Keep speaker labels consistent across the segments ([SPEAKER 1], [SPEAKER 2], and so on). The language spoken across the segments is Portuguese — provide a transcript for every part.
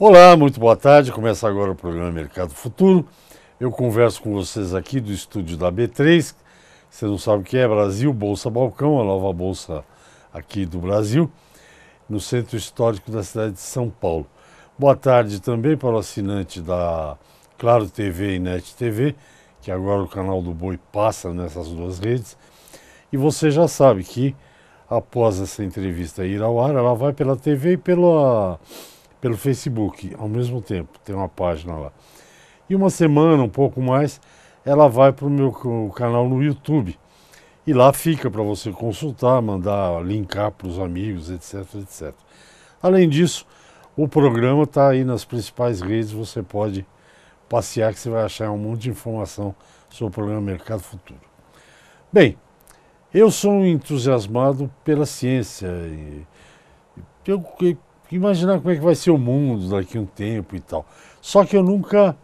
[SPEAKER 1] Olá, muito boa tarde. Começa agora o programa Mercado Futuro. Eu converso com vocês aqui do estúdio da B3. Você não sabe o que é Brasil Bolsa Balcão, a nova bolsa aqui do Brasil, no centro histórico da cidade de São Paulo. Boa tarde também para o assinante da Claro TV e Net TV, que agora o canal do Boi passa nessas duas redes. E você já sabe que após essa entrevista ir ao ar, ela vai pela TV e pelo Facebook ao mesmo tempo, tem uma página lá. E uma semana, um pouco mais, ela vai para o meu canal no YouTube. E lá fica para você consultar, mandar, linkar para os amigos, etc, etc. Além disso, o programa está aí nas principais redes, você pode passear que você vai achar um monte de informação sobre o programa Mercado Futuro. Bem, eu sou um entusiasmado pela ciência e eu imaginar como é que vai ser o mundo daqui a um tempo e tal. Só que eu nunca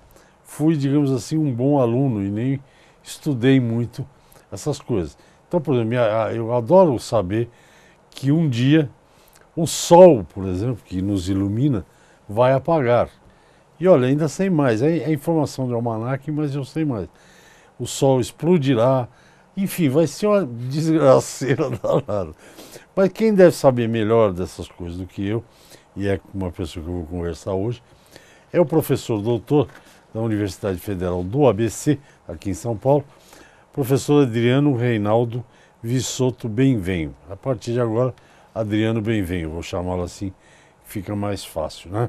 [SPEAKER 1] fui, digamos assim, um bom aluno e nem estudei muito essas coisas. Então, por exemplo, eu adoro saber que um dia o sol, por exemplo, que nos ilumina, vai apagar. E olha, ainda sei mais, é informação de almanaque, mas eu sei mais. O sol explodirá, enfim, vai ser uma desgraceira danada. Mas quem deve saber melhor dessas coisas do que eu, e é uma pessoa que eu vou conversar hoje, é o professor doutor da Universidade Federal do ABC, aqui em São Paulo, professor Adriano Reinaldo Vissotto Benvenho. A partir de agora, Adriano Benvenho, vou chamá-lo assim, fica mais fácil, né?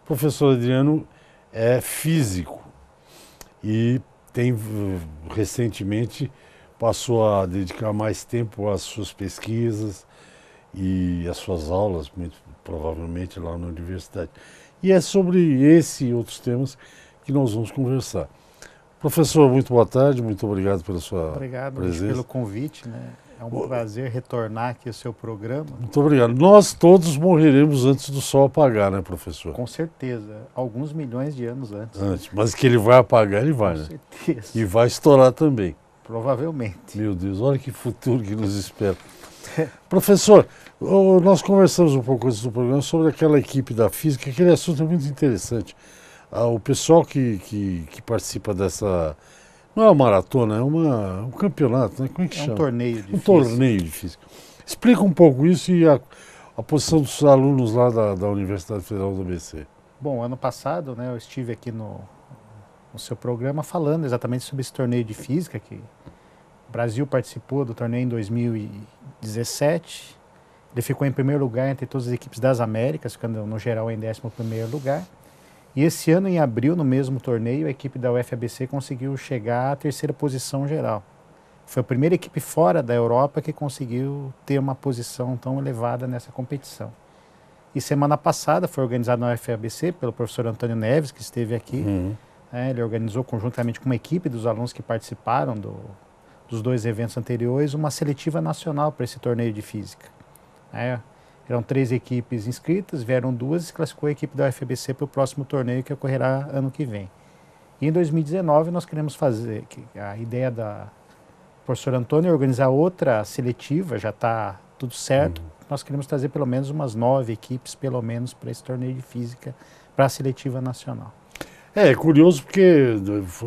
[SPEAKER 1] O professor Adriano é físico e tem recentemente passou a dedicar mais tempo às suas pesquisas e às suas aulas, muito provavelmente lá na universidade. E é sobre esse e outros temas que nós vamos conversar. Professor, muito boa tarde, muito obrigado pela sua
[SPEAKER 2] Obrigado
[SPEAKER 1] presença.
[SPEAKER 2] pelo convite, né? É um prazer retornar aqui ao seu programa.
[SPEAKER 1] Muito obrigado. Nós todos morreremos antes do sol apagar, né, professor?
[SPEAKER 2] Com certeza, alguns milhões de anos antes.
[SPEAKER 1] Antes, mas que ele vai apagar, ele vai,
[SPEAKER 2] Com
[SPEAKER 1] né?
[SPEAKER 2] certeza.
[SPEAKER 1] E vai estourar também.
[SPEAKER 2] Provavelmente.
[SPEAKER 1] Meu Deus, olha que futuro que nos espera. Professor, nós conversamos um pouco antes do programa sobre aquela equipe da física, aquele assunto é muito interessante. O pessoal que participa dessa... Não é uma maratona, é um campeonato, né? Como é que chama?
[SPEAKER 2] Um torneio de
[SPEAKER 1] Um
[SPEAKER 2] física.
[SPEAKER 1] torneio de física. Explica um pouco isso e a posição dos alunos lá da Universidade Federal do ABC.
[SPEAKER 2] Bom, ano passado, né, eu estive aqui no seu programa falando exatamente sobre esse torneio de física, que o Brasil participou do torneio em 2017. Ele ficou em primeiro lugar entre todas as equipes das Américas, ficando no geral em 11º lugar. E esse ano, em abril, no mesmo torneio, a equipe da UFABC conseguiu chegar à terceira posição geral. Foi a primeira equipe fora da Europa que conseguiu ter uma posição tão elevada nessa competição. E semana passada foi organizado na UFABC pelo professor Antônio Neves, que esteve aqui. Ele organizou conjuntamente com uma equipe dos alunos que participaram dos dois eventos anteriores uma seletiva nacional para esse torneio de física. Eram 3 equipes inscritas, vieram 2 e se classificou a equipe da UFABC para o próximo torneio que ocorrerá ano que vem. E em 2019 nós queremos fazer, a ideia da professora Antônio é organizar outra seletiva, já está tudo certo. Nós queremos trazer pelo menos umas 9 equipes, pelo menos, para esse torneio de física, para a seletiva nacional.
[SPEAKER 1] É curioso porque,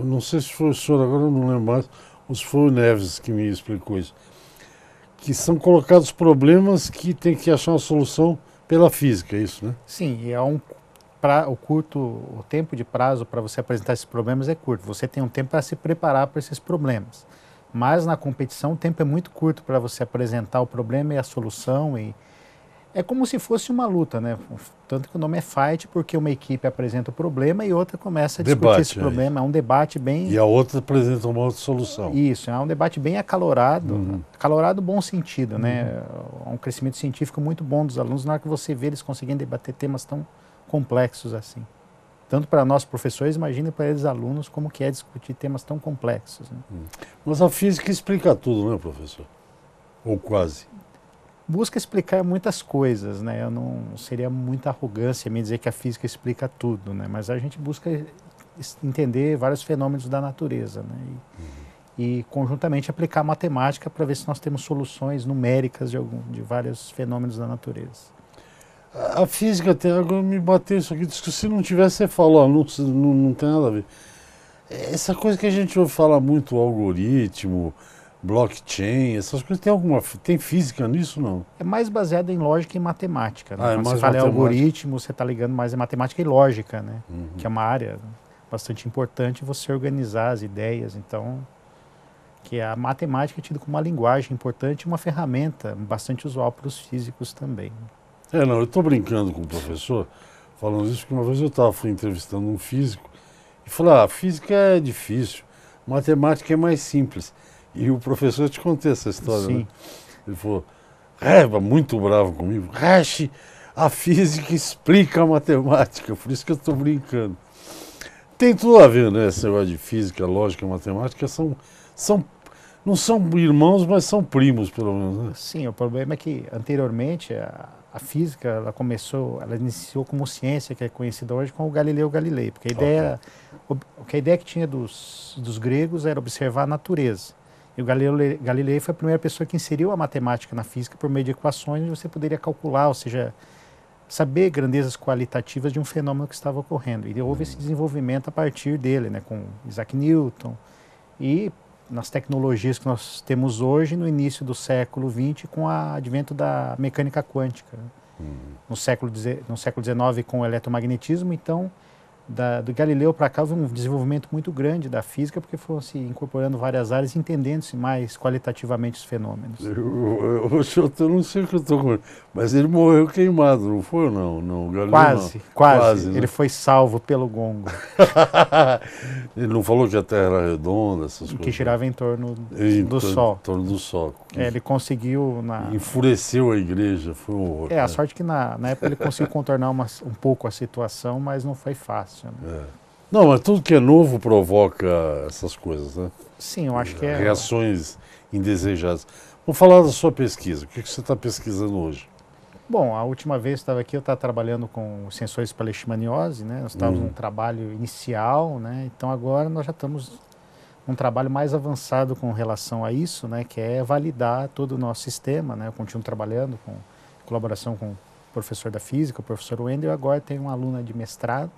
[SPEAKER 1] não sei se foi o senhor, agora eu não lembro mais, ou se foi o Neves que me explicou isso, que são colocados problemas que tem que achar uma solução pela física, é isso, né?
[SPEAKER 2] Sim, e o tempo de prazo para você apresentar esses problemas é curto. Você tem um tempo para se preparar para esses problemas. Mas na competição o tempo é muito curto para você apresentar o problema e a solução. E é como se fosse uma luta, né? Tanto que o nome é fight, porque uma equipe apresenta o problema e outra começa a discutir esse problema. É um debate bem...
[SPEAKER 1] E a outra apresenta uma outra solução.
[SPEAKER 2] Isso, é um debate bem acalorado. Acalorado no bom sentido, né? É um crescimento científico muito bom dos alunos na hora que você vê eles conseguindo debater temas tão complexos assim. Tanto para nós professores, imagina para eles alunos como que é discutir temas tão complexos. Né?
[SPEAKER 1] Mas a física explica tudo, né, professor? Ou quase.
[SPEAKER 2] Busca explicar muitas coisas, né? Eu não seria muita arrogância me dizer que a física explica tudo, né? Mas a gente busca entender vários fenômenos da natureza, né? E conjuntamente aplicar matemática para ver se nós temos soluções numéricas de vários fenômenos da natureza.
[SPEAKER 1] A física tem, agora me bateu isso aqui, disse que se não tivesse, você falou, ó, não tem nada a ver. Essa coisa que a gente ouve falar muito, algoritmo, blockchain, essas coisas, tem física nisso, não?
[SPEAKER 2] É mais baseado em lógica e matemática, né?
[SPEAKER 1] Ah, é
[SPEAKER 2] Quando
[SPEAKER 1] mais
[SPEAKER 2] você fala em
[SPEAKER 1] matemática.
[SPEAKER 2] algoritmo, você está ligando mais em matemática e lógica, né?
[SPEAKER 1] Uhum.
[SPEAKER 2] Que é uma área bastante importante você organizar as ideias, então, que a matemática é tida como uma linguagem importante e uma ferramenta bastante usual para os físicos também.
[SPEAKER 1] Não, eu estou brincando com o professor, falando isso, porque uma vez fui entrevistando um físico e falei, a física é difícil, matemática é mais simples. E o professor, eu te contei essa história,
[SPEAKER 2] Sim.
[SPEAKER 1] né? Ele falou, muito bravo comigo, Resch, a física explica a matemática, por isso que eu estou brincando. Tem tudo a ver, né? Esse negócio de física, lógica, matemática, não são irmãos, mas são primos, pelo menos, né?
[SPEAKER 2] Sim, o problema é que anteriormente a física ela iniciou como ciência que é conhecida hoje como o Galileu Galilei, porque a ideia que tinha dos gregos era observar a natureza. E o Galileu Galilei foi a primeira pessoa que inseriu a matemática na física por meio de equações onde você poderia calcular, ou seja, saber grandezas qualitativas de um fenômeno que estava ocorrendo. E houve esse desenvolvimento a partir dele, né, com Isaac Newton e nas tecnologias que nós temos hoje no início do século XX com o advento da mecânica quântica. No século XIX com o eletromagnetismo, então do Galileu para cá houve um desenvolvimento muito grande da física porque foram se incorporando várias áreas e entendendo-se mais qualitativamente os fenômenos.
[SPEAKER 1] Eu não sei o que eu estou com, mas ele morreu queimado, não foi ou não? Não, Galileu,
[SPEAKER 2] quase.
[SPEAKER 1] Né?
[SPEAKER 2] Ele foi salvo pelo gongo.
[SPEAKER 1] Ele não falou que a Terra era redonda, essas coisas?
[SPEAKER 2] Que girava em torno do Sol.
[SPEAKER 1] Em torno do Sol.
[SPEAKER 2] Ele conseguiu...
[SPEAKER 1] Enfureceu a igreja, foi um horror.
[SPEAKER 2] A sorte que na época ele conseguiu contornar um pouco a situação, mas não foi fácil. Né?
[SPEAKER 1] Não, mas tudo que é novo provoca essas coisas, né?
[SPEAKER 2] Sim, eu acho que é...
[SPEAKER 1] Reações indesejadas. Vamos falar da sua pesquisa. O que você está pesquisando hoje?
[SPEAKER 2] Bom, a última vez que estava aqui eu estava trabalhando com os sensores para leishmaniose, né? Nós estávamos num trabalho inicial, né? Então agora nós já estamos num trabalho mais avançado com relação a isso, né? Que é validar todo o nosso sistema, né? Eu continuo trabalhando em colaboração com o professor da física, o professor Wendel, e agora tem uma aluna de mestrado,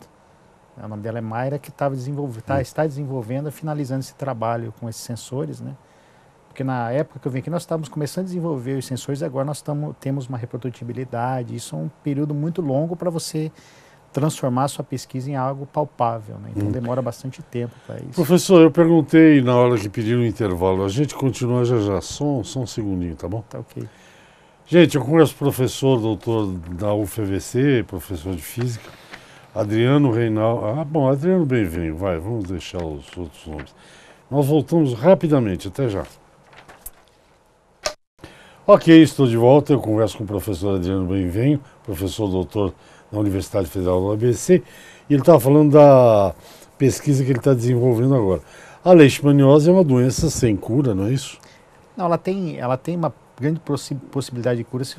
[SPEAKER 2] o nome dela é Mayra, que está desenvolvendo, finalizando esse trabalho com esses sensores, né? Porque na época que eu vim aqui, nós estávamos começando a desenvolver os sensores, e agora nós temos uma reprodutibilidade. Isso é um período muito longo para você transformar a sua pesquisa em algo palpável, né? Então demora bastante tempo para isso.
[SPEAKER 1] Professor, eu perguntei na hora que pediram o intervalo, a gente continua já. Só um segundinho, tá bom?
[SPEAKER 2] Tá ok.
[SPEAKER 1] Gente, eu conheço o professor, doutor da UFVC, professor de física, Adriano Reinaldo. Adriano bem-vindo, vamos deixar os outros nomes. Nós voltamos rapidamente, até já. Ok, estou de volta, eu converso com o professor Adriano Benvenho, professor doutor da Universidade Federal do ABC, e ele estava falando da pesquisa que ele está desenvolvendo agora. A leishmaniose é uma doença sem cura, não é isso?
[SPEAKER 2] Não, ela tem uma grande possibilidade de cura se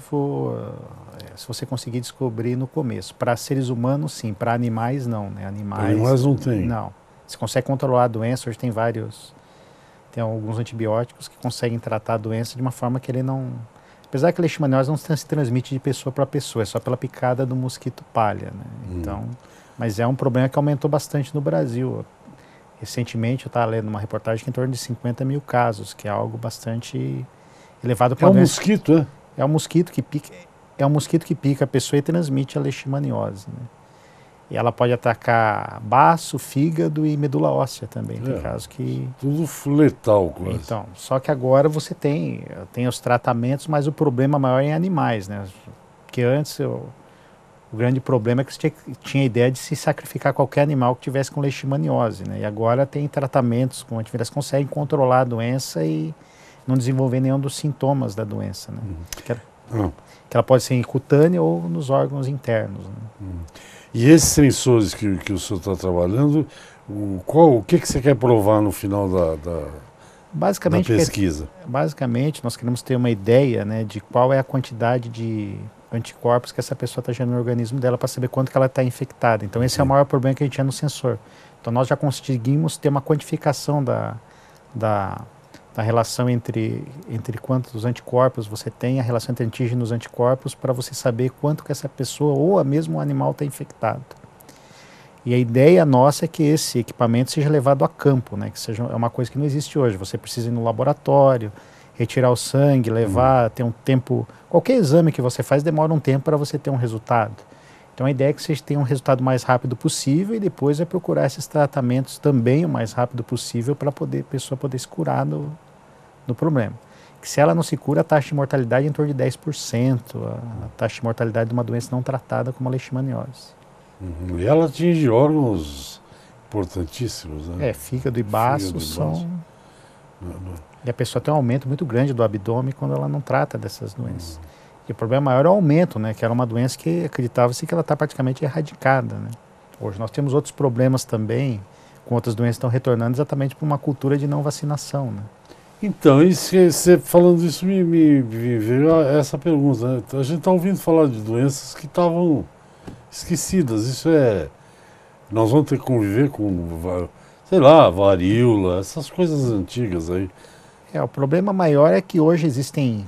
[SPEAKER 2] você conseguir descobrir no começo. Para seres humanos, sim. Para animais, não. Né?
[SPEAKER 1] Animais não tem.
[SPEAKER 2] Não. Você consegue controlar a doença. Hoje tem alguns antibióticos que conseguem tratar a doença de uma forma que ele não... Apesar que a leishmaniose não se transmite de pessoa para pessoa, é só pela picada do mosquito palha. Né? Então, mas é um problema que aumentou bastante no Brasil. Recentemente eu estava lendo uma reportagem que em torno de 50 mil casos, que é algo bastante elevado para
[SPEAKER 1] doença. Mosquito, é?
[SPEAKER 2] É um mosquito que pica. É um mosquito que pica a pessoa e transmite a leishmaniose. Né? E ela pode atacar baço, fígado e medula óssea também. Tem casos que...
[SPEAKER 1] Tudo letal, quase.
[SPEAKER 2] Então, só que agora você tem os tratamentos, mas o problema maior é em animais, né? Porque antes o grande problema é que você tinha a ideia de se sacrificar qualquer animal que tivesse com leishmaniose, né? E agora tem tratamentos com antivirais que conseguem controlar a doença e não desenvolver nenhum dos sintomas da doença, né? Que ela pode ser cutânea ou nos órgãos internos. Né?
[SPEAKER 1] E esses sensores que o senhor está trabalhando, o que você quer provar no final da pesquisa?
[SPEAKER 2] Basicamente, nós queremos ter uma ideia, né, de qual é a quantidade de anticorpos que essa pessoa está gerando no organismo dela para saber quanto que ela está infectada. Então, esse é o maior problema que a gente tinha no sensor. Então, nós já conseguimos ter uma quantificação da a relação entre quantos anticorpos você tem, a relação entre antígenos e anticorpos, para você saber quanto que essa pessoa ou mesmo o animal está infectado. E a ideia nossa é que esse equipamento seja levado a campo, né? Que seja uma coisa que não existe hoje. Você precisa ir no laboratório, retirar o sangue, levar, ter um tempo... Qualquer exame que você faz demora um tempo para você ter um resultado. Então a ideia é que você tenha um resultado mais rápido possível e depois é procurar esses tratamentos também o mais rápido possível para a pessoa poder se curar do problema. Que se ela não se cura, a taxa de mortalidade é em torno de 10%, a taxa de mortalidade de uma doença não tratada como a leishmaniose.
[SPEAKER 1] E ela atinge órgãos importantíssimos, né?
[SPEAKER 2] Fígado e baço são... E a pessoa tem um aumento muito grande do abdômen quando ela não trata dessas doenças. E o problema maior é o aumento, né? Que era uma doença que acreditava-se que ela está praticamente erradicada, né? Hoje nós temos outros problemas também, com outras doenças que estão retornando exatamente por uma cultura de não vacinação, né?
[SPEAKER 1] Então, você falando isso me veio essa pergunta, né? A gente está ouvindo falar de doenças que estavam esquecidas. Isso nós vamos ter que conviver com, sei lá, varíola, essas coisas antigas aí.
[SPEAKER 2] O problema maior é que hoje existem...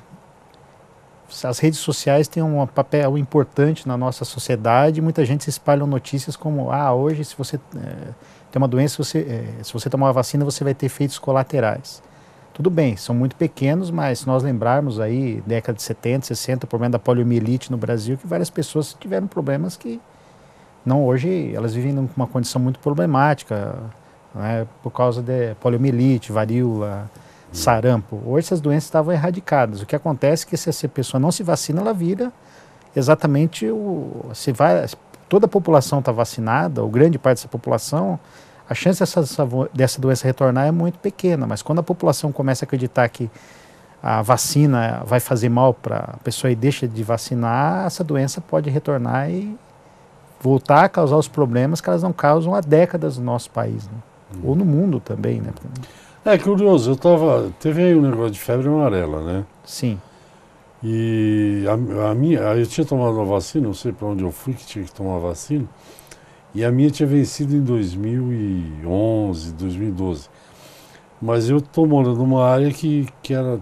[SPEAKER 2] As redes sociais têm um papel importante na nossa sociedade e muita gente se espalha notícias como hoje se você tem uma doença, se você tomar uma vacina você vai ter efeitos colaterais. Tudo bem, são muito pequenos, mas se nós lembrarmos aí, década de 70, 60, o problema da poliomielite no Brasil, que várias pessoas tiveram problemas que não hoje, elas vivem numa condição muito problemática, né, por causa de poliomielite, varíola, sarampo. Hoje essas doenças estavam erradicadas. O que acontece é que se essa pessoa não se vacina, ela vira exatamente toda a população está vacinada, ou grande parte dessa população, a chance dessa doença retornar é muito pequena, mas quando a população começa a acreditar que a vacina vai fazer mal para a pessoa e deixa de vacinar, essa doença pode retornar e voltar a causar os problemas que elas não causam há décadas no nosso país, né? Ou no mundo também, né?
[SPEAKER 1] É curioso, teve aí um negócio de febre amarela, né?
[SPEAKER 2] Sim.
[SPEAKER 1] E eu tinha tomado uma vacina, não sei para onde eu fui que tinha que tomar a vacina, e a minha tinha vencido em 2011, 2012. Mas eu estou morando numa área que era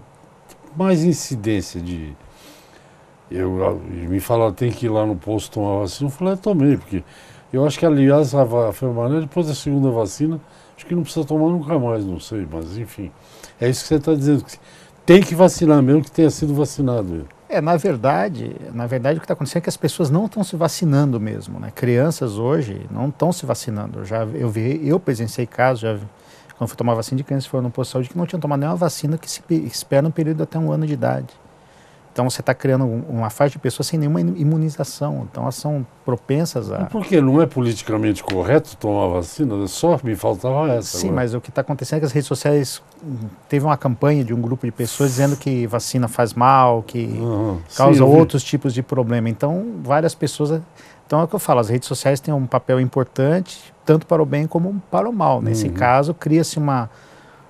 [SPEAKER 1] mais incidência de... me falaram, tem que ir lá no posto tomar vacina. Eu falei, tomei, porque eu acho que, aliás, a febre amarela, depois da segunda vacina, acho que não precisa tomar nunca mais, não sei, mas enfim. É isso que você está dizendo, que tem que vacinar mesmo que tenha sido vacinado.
[SPEAKER 2] Na verdade, o que está acontecendo é que as pessoas não estão se vacinando mesmo, né? Crianças hoje não estão se vacinando. Eu presenciei casos, quando fui tomar vacina de crianças que foram no posto de saúde, que não tinham tomado nenhuma vacina que se espera um período até 1 ano de idade. Então você está criando uma faixa de pessoas sem nenhuma imunização. Então elas são propensas a...
[SPEAKER 1] Mas por que não é politicamente correto tomar vacina? Só me faltava essa.
[SPEAKER 2] Sim,
[SPEAKER 1] agora.
[SPEAKER 2] mas o que está acontecendo é que as redes sociais teve uma campanha de um grupo de pessoas dizendo que vacina faz mal, que causa outros tipos de problema. Então várias pessoas... Então é o que eu falo, as redes sociais têm um papel importante, tanto para o bem como para o mal. Nesse caso, cria-se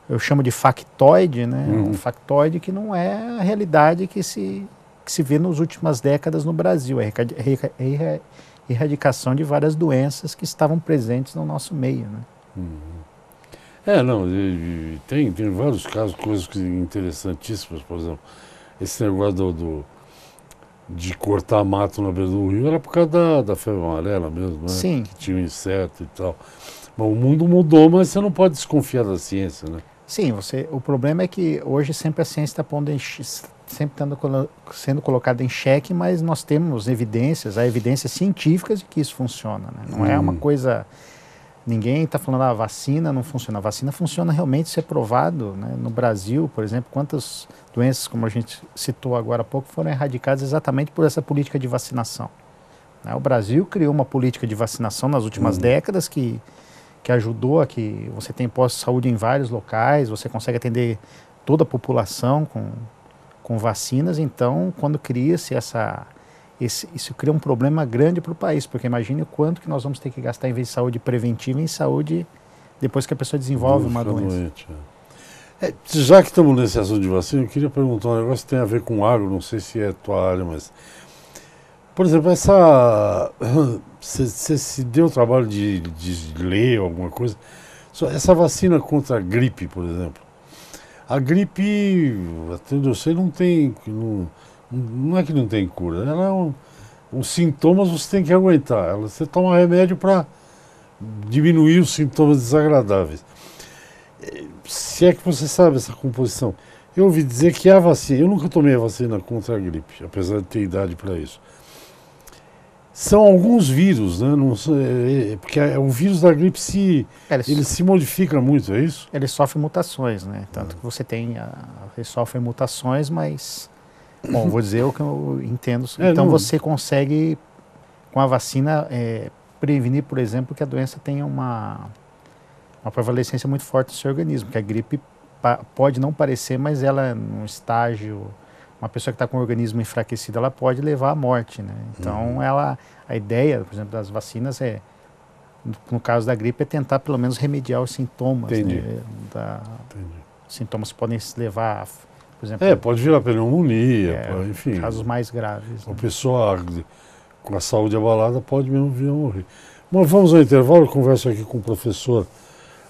[SPEAKER 2] eu chamo de factoide, né? Um factoide que não é a realidade que se vê nas últimas décadas no Brasil, a erradicação de várias doenças que estavam presentes no nosso meio, né?
[SPEAKER 1] Tem vários casos, coisas interessantíssimas, por exemplo, esse negócio de cortar mato na beira do rio era por causa da febre amarela mesmo, né?
[SPEAKER 2] Sim.
[SPEAKER 1] Que tinha um inseto e tal. Mas o mundo mudou, mas você não pode desconfiar da ciência, né?
[SPEAKER 2] Sim, o problema é que hoje sempre a ciência está sendo colocada em xeque, mas nós temos há evidências científicas de que isso funciona, né? Não é uma coisa... Ninguém está falando, a vacina não funciona. A vacina funciona realmente, isso é provado, né? No Brasil, por exemplo, quantas doenças, como a gente citou agora há pouco, foram erradicadas exatamente por essa política de vacinação, né? O Brasil criou uma política de vacinação nas últimas décadas que ajudou a que você tem postos de saúde em vários locais, você consegue atender toda a população com vacinas. Então, quando cria-se isso cria um problema grande para o país, porque imagine o quanto que nós vamos ter que gastar em vez de saúde preventiva, em saúde depois que a pessoa desenvolve uma doença.
[SPEAKER 1] Já que estamos nesse assunto de vacina, eu queria perguntar um negócio que tem a ver com agro, não sei se é tua área, mas... Por exemplo, você se deu o trabalho de ler alguma coisa? Essa vacina contra a gripe, por exemplo, A gripe, até onde eu sei, não tem, não é que não tem cura, ela é os sintomas você tem que aguentar, você toma remédio para diminuir os sintomas desagradáveis. Se é que você sabe essa composição. Eu ouvi dizer que a vacina, eu nunca tomei a vacina contra a gripe, apesar de ter idade para isso. São alguns vírus, né? Não, porque o vírus da gripe ele se modifica muito, é isso?
[SPEAKER 2] Ele sofre mutações, né? Tanto que você tem, ele sofre mutações, mas, bom, vou dizer o que eu entendo. Então você consegue, com a vacina, prevenir, por exemplo, que a doença tenha uma prevalecência muito forte no seu organismo, que a gripe pode não parecer, mas ela, num estágio, uma pessoa que está com o organismo enfraquecido, ela pode levar à morte, né? Então, a ideia, por exemplo, das vacinas no caso da gripe, é tentar pelo menos remediar os sintomas.
[SPEAKER 1] Entendi.
[SPEAKER 2] Né?
[SPEAKER 1] Entendi.
[SPEAKER 2] Sintomas podem se levar, por exemplo...
[SPEAKER 1] pode virar pneumonia, enfim.
[SPEAKER 2] Casos mais graves.
[SPEAKER 1] A pessoa com a saúde abalada pode mesmo vir a morrer. Bom, vamos ao intervalo, eu converso aqui com o professor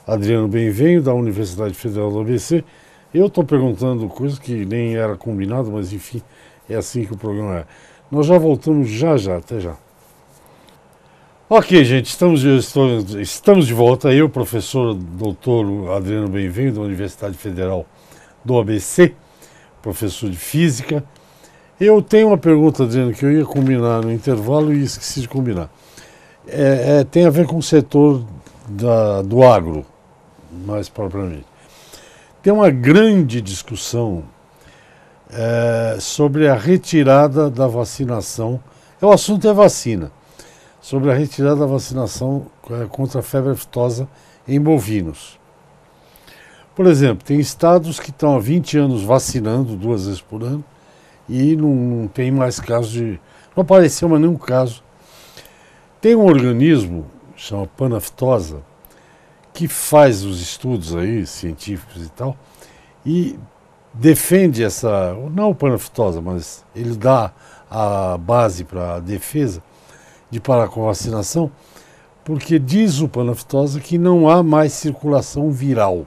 [SPEAKER 1] Adriano Benvenho, da Universidade Federal do ABC. Eu estou perguntando coisas que nem era combinado, mas enfim, é assim que o programa é. Nós já voltamos já, até já. Ok, gente, estamos de volta. Eu, professor doutor Adriano Benvenho, da Universidade Federal do ABC, professor de Física. Eu tenho uma pergunta, Adriano, que eu ia combinar no intervalo e esqueci de combinar. Tem a ver com o setor do agro, mais propriamente. Tem uma grande discussão sobre a retirada da vacinação. O assunto é vacina. Sobre a retirada da vacinação contra a febre aftosa em bovinos. Por exemplo, tem estados que estão há 20 anos vacinando 2 vezes por ano e não tem mais casos de... Não apareceu mais nenhum caso. Tem um organismo, chama Panaftosa, que faz os estudos aí, científicos e tal, e defende não o Panaftosa, mas ele dá a base para a defesa de parar com a vacinação, porque diz o Panaftosa que não há mais circulação viral.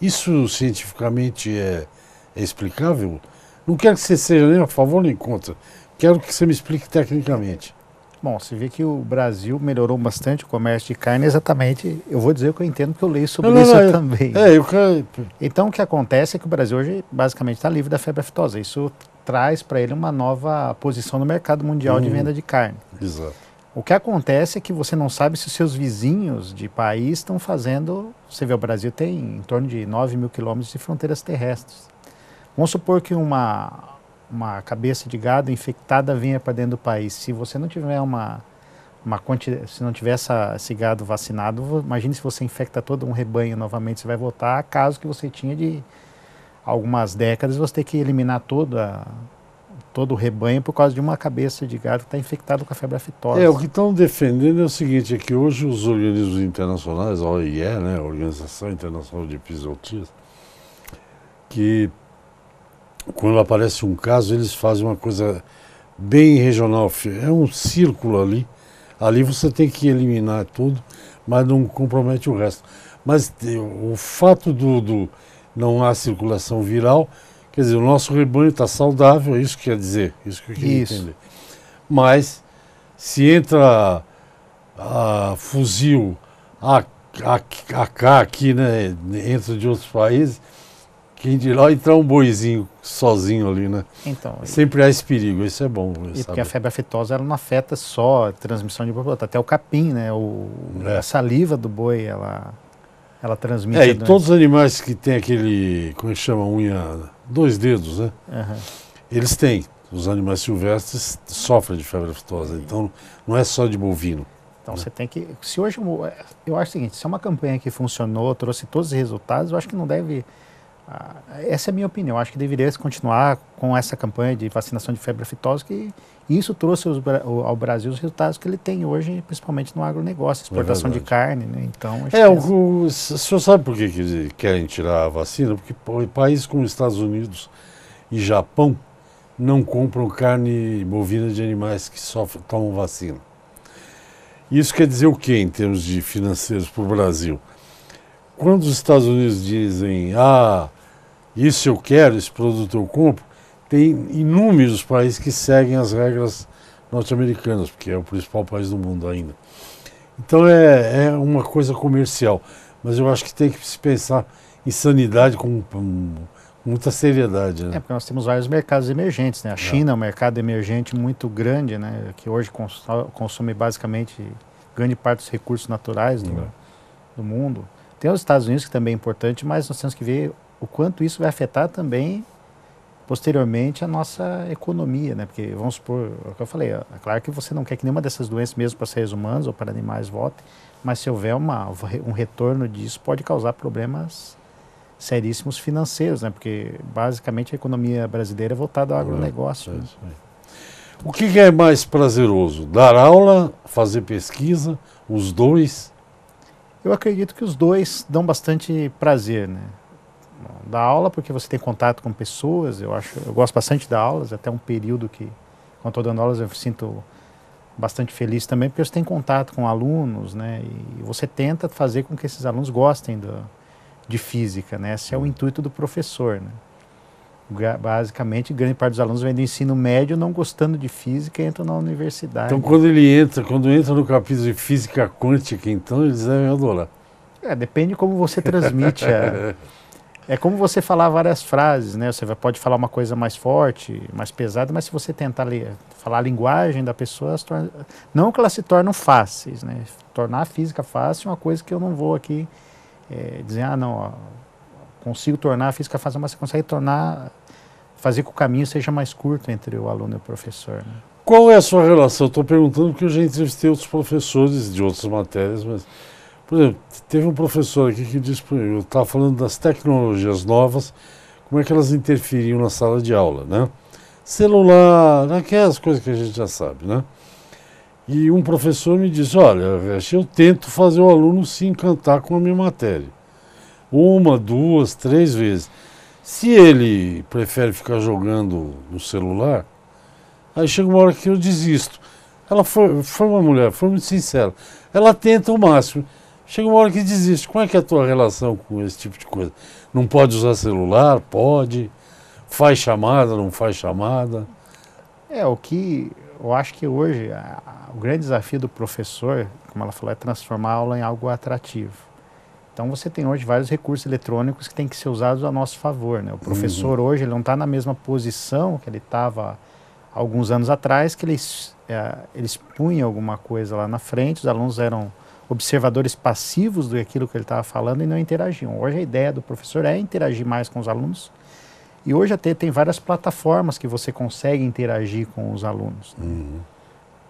[SPEAKER 1] Isso cientificamente é explicável? Não quero que você seja nem a favor nem contra, quero que você me explique tecnicamente.
[SPEAKER 2] Bom, você vê que o Brasil melhorou bastante o comércio de carne, exatamente, eu vou dizer o que eu entendo, porque eu leio sobre isso também. Então, o que acontece é que o Brasil hoje basicamente está livre da febre aftosa. Isso traz para ele uma nova posição no mercado mundial de venda de carne.
[SPEAKER 1] Exato.
[SPEAKER 2] O que acontece é que você não sabe se os seus vizinhos de país estão fazendo... Você vê, o Brasil tem em torno de 9 mil quilômetros de fronteiras terrestres. Vamos supor que uma cabeça de gado infectada venha para dentro do país. Se você não tiver se não tiver esse gado vacinado, imagine se você infecta todo um rebanho novamente, você vai voltar a caso que você tinha de algumas décadas, você tem que eliminar todo o rebanho por causa de uma cabeça de gado que está infectado com a febre aftosa.
[SPEAKER 1] O que estão defendendo é o seguinte, é que hoje os organismos internacionais, a OIE, né, a Organização Internacional de Epizootias, que quando aparece um caso, eles fazem uma coisa bem regional. É um círculo ali. Ali você tem que eliminar tudo, mas não compromete o resto. Mas o fato do não há circulação viral, quer dizer, o nosso rebanho está saudável, é isso que quer dizer. Isso que eu queria entender. Mas se entra fuzil AK aqui, né, entra de outros países, quem dirá entrar um boizinho sozinho ali, né?
[SPEAKER 2] Então,
[SPEAKER 1] sempre há esse perigo, isso é bom.
[SPEAKER 2] E porque a febre aftosa ela não afeta só a transmissão de borboleta, até o capim, né? A saliva do boi, ela transmite.
[SPEAKER 1] E todos os animais que têm aquele, como é que chama, unha, 2 dedos, né?
[SPEAKER 2] Uhum.
[SPEAKER 1] Eles têm. Os animais silvestres sofrem de febre aftosa, então não é só de bovino.
[SPEAKER 2] Então você tem que, se hoje, eu acho o seguinte, se é uma campanha que funcionou, trouxe todos os resultados, eu acho que não deve... Essa é a minha opinião. Acho que deveria continuar com essa campanha de vacinação de febre aftosa, que isso trouxe ao Brasil os resultados que ele tem hoje, principalmente no agronegócio, exportação de carne, né? Então,
[SPEAKER 1] o senhor sabe por que querem tirar a vacina? Porque países como Estados Unidos e Japão não compram carne bovina de animais que tomam vacina. Isso quer dizer o quê em termos de financeiros para o Brasil? quando os Estados Unidos dizem, isso eu quero, esse produto eu compro, tem inúmeros países que seguem as regras norte-americanas, porque é o principal país do mundo ainda. Então é uma coisa comercial, mas eu acho que tem que se pensar em sanidade com muita seriedade. Né?
[SPEAKER 2] Porque nós temos vários mercados emergentes, né? A China é um mercado emergente muito grande, né? Que hoje consome basicamente grande parte dos recursos naturais do mundo. Tem os Estados Unidos, que também é importante, mas nós temos que ver o quanto isso vai afetar também posteriormente a nossa economia, né? Porque, vamos supor, é o que eu falei, é claro que você não quer que nenhuma dessas doenças, mesmo para seres humanos ou para animais, volte, mas se houver um retorno disso, pode causar problemas seríssimos financeiros, né? Porque, basicamente, a economia brasileira é voltada ao agronegócio. Né?
[SPEAKER 1] O que é mais prazeroso? Dar aula, fazer pesquisa, os dois?
[SPEAKER 2] Eu acredito que os dois dão bastante prazer, né? Da aula, porque você tem contato com pessoas, eu gosto bastante de dar aulas, até um período que, quando estou dando aulas, eu sinto bastante feliz também, porque você tem contato com alunos, né, e você tenta fazer com que esses alunos gostem de física, né, esse é o intuito do professor, né. Basicamente, grande parte dos alunos vem do ensino médio não gostando de física e entram na universidade.
[SPEAKER 1] Então, quando entra no capítulo de física quântica, então, eles devem adorar.
[SPEAKER 2] Depende como você transmite É como você falar várias frases, né? Você pode falar uma coisa mais forte, mais pesada, mas se você tentar falar a linguagem da pessoa, não que elas se tornam fáceis, né? Tornar a física fácil é uma coisa que eu não vou aqui dizer, consigo tornar a física fácil, mas você consegue fazer que o caminho seja mais curto entre o aluno e o professor. Né?
[SPEAKER 1] Qual é a sua relação? Estou perguntando porque eu já entrevistei outros professores de outras matérias, mas... Por exemplo, teve um professor aqui que disse para mim, eu estava falando das tecnologias novas, como é que elas interferiam na sala de aula, né? Celular, aquelas coisas que a gente já sabe, né? E um professor me disse, olha, eu tento fazer o aluno se encantar com a minha matéria. 1, 2, 3 vezes. Se ele prefere ficar jogando no celular, aí chega uma hora que eu desisto. Ela foi uma mulher, foi muito sincera. Ela tenta o máximo. Chega uma hora que desiste. Como é que é a tua relação com esse tipo de coisa? Não pode usar celular? Pode? Faz chamada? Não faz chamada?
[SPEAKER 2] O que eu acho que hoje o grande desafio do professor, como ela falou, é transformar a aula em algo atrativo. Então você tem hoje vários recursos eletrônicos que têm que ser usados a nosso favor. Né? O professor hoje ele não está na mesma posição que ele estava alguns anos atrás, que eles punham alguma coisa lá na frente, os alunos eram observadores passivos daquilo que ele estava falando e não interagiam. Hoje a ideia do professor é interagir mais com os alunos e hoje até tem várias plataformas que você consegue interagir com os alunos. Né?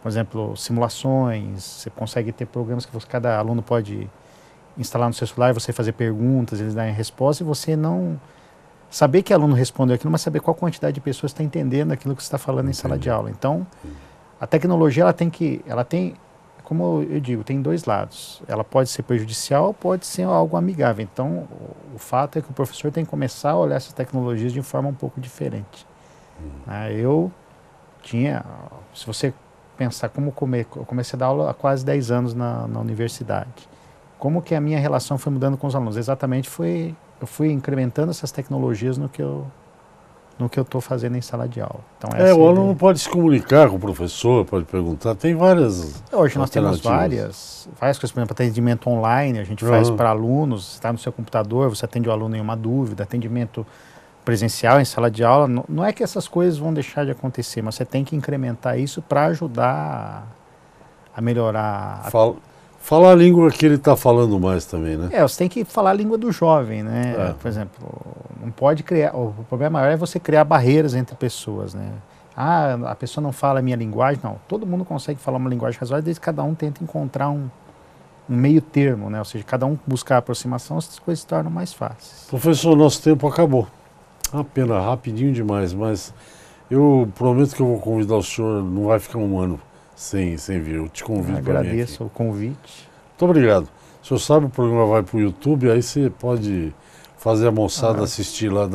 [SPEAKER 2] Por exemplo, simulações, você consegue ter programas que cada aluno pode instalar no seu celular e você fazer perguntas, eles darem resposta e você não saber que aluno respondeu aquilo, mas saber qual quantidade de pessoas está entendendo aquilo que você está falando em sala de aula. Então, a tecnologia ela tem, como eu digo, tem dois lados. Ela pode ser prejudicial ou pode ser algo amigável. Então, o fato é que o professor tem que começar a olhar essas tecnologias de forma um pouco diferente. Se você pensar eu comecei a dar aula há quase 10 anos na universidade. Como que a minha relação foi mudando com os alunos? Exatamente eu fui incrementando essas tecnologias no que eu estou fazendo em sala de aula. Então,
[SPEAKER 1] o aluno pode se comunicar com o professor, pode perguntar, tem várias
[SPEAKER 2] Hoje nós temos várias coisas, por exemplo, atendimento online, a gente faz para alunos, você está no seu computador, você atende o aluno em uma dúvida, atendimento presencial em sala de aula, não é que essas coisas vão deixar de acontecer, mas você tem que incrementar isso para ajudar a melhorar...
[SPEAKER 1] Falar a língua que ele está falando mais também, né?
[SPEAKER 2] Você tem que falar a língua do jovem, né? Por exemplo, não pode criar... O problema maior é você criar barreiras entre pessoas, né? A pessoa não fala a minha linguagem. Não, todo mundo consegue falar uma linguagem razoável, desde que cada um tenta encontrar um meio termo, né? Ou seja, cada um buscar a aproximação, essas coisas se tornam mais fáceis.
[SPEAKER 1] Professor, nosso tempo acabou. Uma pena, rapidinho demais, mas eu prometo que eu vou convidar o senhor, não vai ficar um ano sem vir, eu te convido para vir.
[SPEAKER 2] Agradeço o convite.
[SPEAKER 1] Muito obrigado. O senhor sabe, o programa vai para o YouTube, aí você pode fazer a moçada assistir lá,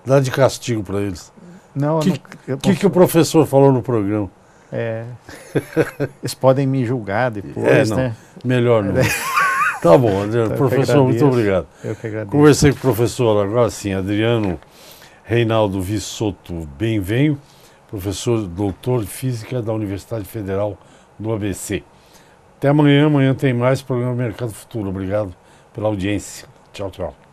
[SPEAKER 1] dar de castigo para eles.
[SPEAKER 2] Não,
[SPEAKER 1] O que o professor falou no programa?
[SPEAKER 2] Eles podem me julgar depois, né?
[SPEAKER 1] Melhor não. Tá bom, Adriano.
[SPEAKER 2] Eu
[SPEAKER 1] Professor, muito obrigado.
[SPEAKER 2] Eu que agradeço.
[SPEAKER 1] Conversei com o professor, agora sim, Adriano Reinaldo Vissotto Benvenho, professor doutor de Física da Universidade Federal do ABC. Até amanhã, amanhã tem mais programa Mercado Futuro. Obrigado pela audiência. Tchau, tchau.